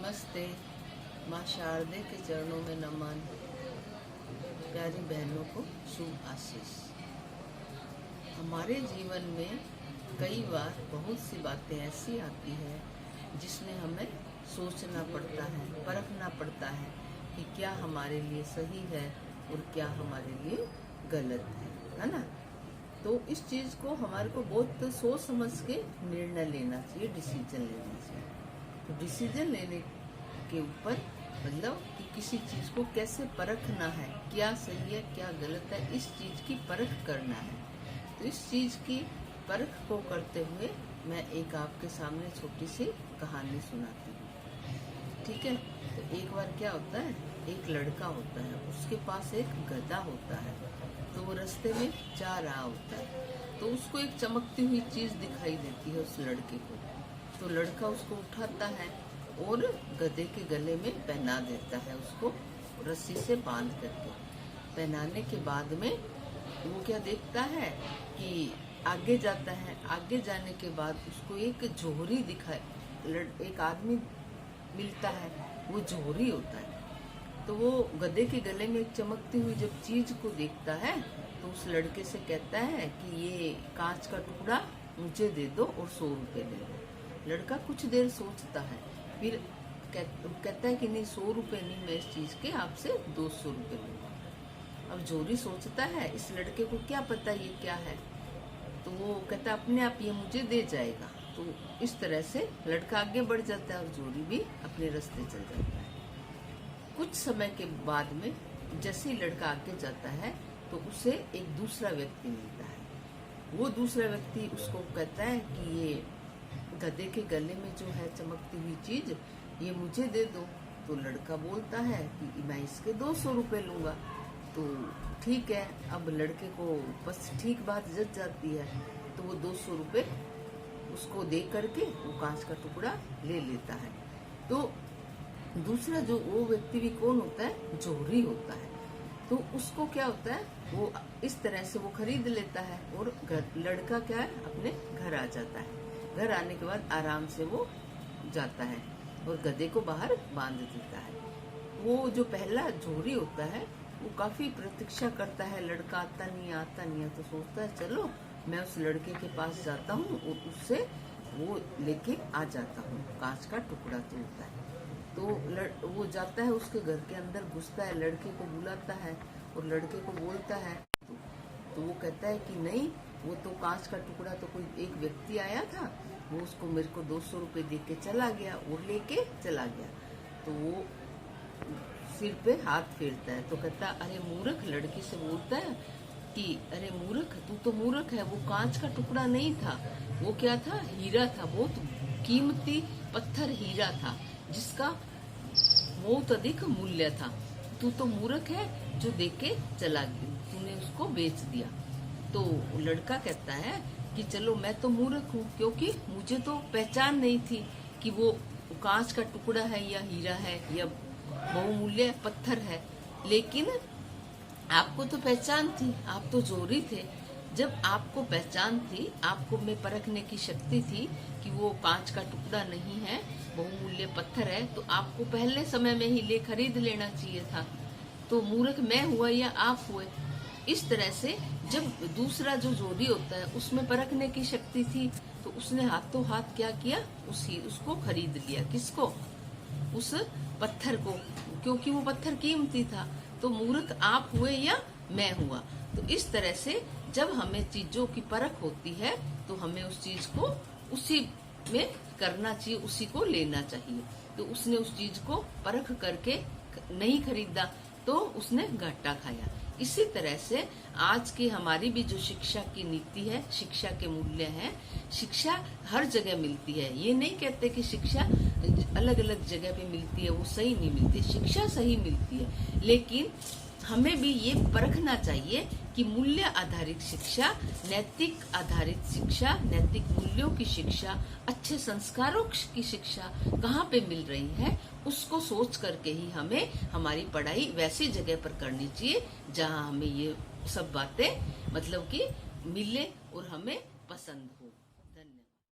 नमस्ते। माँ शारदे के चरणों में नमन। प्यारी बहनों को शुभ आशीष। हमारे जीवन में कई बार बहुत सी बातें ऐसी आती है जिसमें हमें सोचना पड़ता है, परखना पड़ता है कि क्या हमारे लिए सही है और क्या हमारे लिए गलत है ना। तो इस चीज़ को हमारे को बहुत सोच समझ के निर्णय लेना चाहिए, डिसीजन लेना चाहिए। तो डिसीजन लेने के ऊपर मतलब कि किसी चीज़ को कैसे परखना है, क्या सही है क्या गलत है, इस चीज़ की परख करना है। तो इस चीज़ की परख को करते हुए मैं एक आपके सामने छोटी सी कहानी सुनाती हूँ, ठीक है। तो एक बार क्या होता है, एक लड़का होता है, उसके पास एक गधा होता है। तो वो रास्ते में जा रहा होता है, तो उसको एक चमकती हुई चीज़ दिखाई देती है उस लड़के को। तो लड़का उसको उठाता है और गधे के गले में पहना देता है, उसको रस्सी से बांध करके। पहनाने के बाद में वो क्या देखता है कि आगे जाता है। आगे जाने के बाद उसको एक जोहरी एक आदमी मिलता है, वो जोहरी होता है। तो वो गधे के गले में एक चमकती हुई जब चीज को देखता है तो उस लड़के से कहता है कि ये कांच का टुकड़ा मुझे दे दो और 100 रुपए ले लो। लड़का कुछ देर सोचता है, फिर कहता है कि नहीं 100 रुपए नहीं, मैं इस चीज के आपसे 200 रुपए लूंगा। अब जोहरी सोचता है इस लड़के को क्या पता ये क्या है, तो वो कहता है अपने आप ये मुझे दे जाएगा। तो इस तरह से लड़का आगे बढ़ जाता है और जोहरी भी अपने रास्ते चल जाता है। कुछ समय के बाद में जैसे ही लड़का आगे जाता है तो उसे एक दूसरा व्यक्ति मिलता है। वो दूसरा व्यक्ति उसको कहता है कि ये गधे के गले में जो है चमकती हुई चीज, ये मुझे दे दो। तो लड़का बोलता है कि मैं इसके 200 रुपए लूंगा। तो ठीक है, अब लड़के को बस ठीक बात जच जाती है, तो वो 200 रुपए उसको दे करके वो कांच का टुकड़ा ले लेता है। तो दूसरा जो वो व्यक्ति भी कौन होता है, जोहरी होता है। तो उसको क्या होता है, वो इस तरह से वो खरीद लेता है और लड़का क्या है अपने घर आ जाता है। घर आने के बाद आराम से वो जाता है और गधे को बाहर बांध देता है। वो जो पहला जोहरी होता है वो काफी प्रतीक्षा करता है, लड़का आता नहीं है। तो सोचता है चलो मैं उस लड़के के पास जाता हूँ और उससे वो लेके आ जाता हूँ, कांच का टुकड़ा तो होता है। तो वो जाता है, उसके घर के अंदर घुसता है, लड़के को बुलाता है और लड़के को बोलता है। तो वो कहता है कि नहीं, वो तो कांच का टुकड़ा तो कोई एक व्यक्ति आया था, वो उसको मेरे को 200 रुपए दे के चला गया और लेके चला गया। तो वो सिर पे हाथ फेरता है, तो कहता अरे मूर्ख, लड़की से बोलता है कि अरे मूर्ख, तू तो मूर्ख है, वो कांच का टुकड़ा नहीं था, वो क्या था, हीरा था, बहुत कीमती पत्थर हीरा था जिसका बहुत अधिक मूल्य था। तू तो मूर्ख है जो देके चला गया, तूने उसको बेच दिया। तो लड़का कहता है कि चलो मैं तो मूर्ख हूँ, क्योंकि मुझे तो पहचान नहीं थी कि वो कांच का टुकड़ा है या हीरा है या बहुमूल्य पत्थर है, लेकिन आपको तो पहचान थी, आप तो जोहरी थे। जब आपको पहचान थी, आपको में परखने की शक्ति थी कि वो कांच का टुकड़ा नहीं है, बहुमूल्य पत्थर है, तो आपको पहले समय में ही ले खरीद लेना चाहिए था। तो मूर्ख मैं हुआ या आप हुए। इस तरह से जब दूसरा जो जोहरी होता है उसमें परखने की शक्ति थी, तो उसने हाथों हाथ क्या किया, उसको खरीद लिया। किसको? उस पत्थर को, क्योंकि वो पत्थर कीमती था। तो मूर्ख आप हुए या मैं हुआ। तो इस तरह से जब हमें चीजों की परख होती है तो हमें उस चीज को उसी में करना चाहिए, उसी को लेना चाहिए। तो उसने उस चीज को परख करके नहीं खरीदा तो उसने घाटा खाया। इसी तरह से आज की हमारी भी जो शिक्षा की नीति है, शिक्षा के मूल्य हैं, शिक्षा हर जगह मिलती है। ये नहीं कहते कि शिक्षा अलग अलग जगह पे मिलती है वो सही नहीं मिलती, शिक्षा सही मिलती है, लेकिन हमें भी ये परखना चाहिए कि मूल्य आधारित शिक्षा, नैतिक आधारित शिक्षा, नैतिक मूल्यों की शिक्षा, अच्छे संस्कारों की शिक्षा कहाँ पे मिल रही है, उसको सोच करके ही हमें हमारी पढ़ाई वैसी जगह पर करनी चाहिए जहाँ हमें ये सब बातें मतलब कि मिले और हमें पसंद हो। धन्यवाद।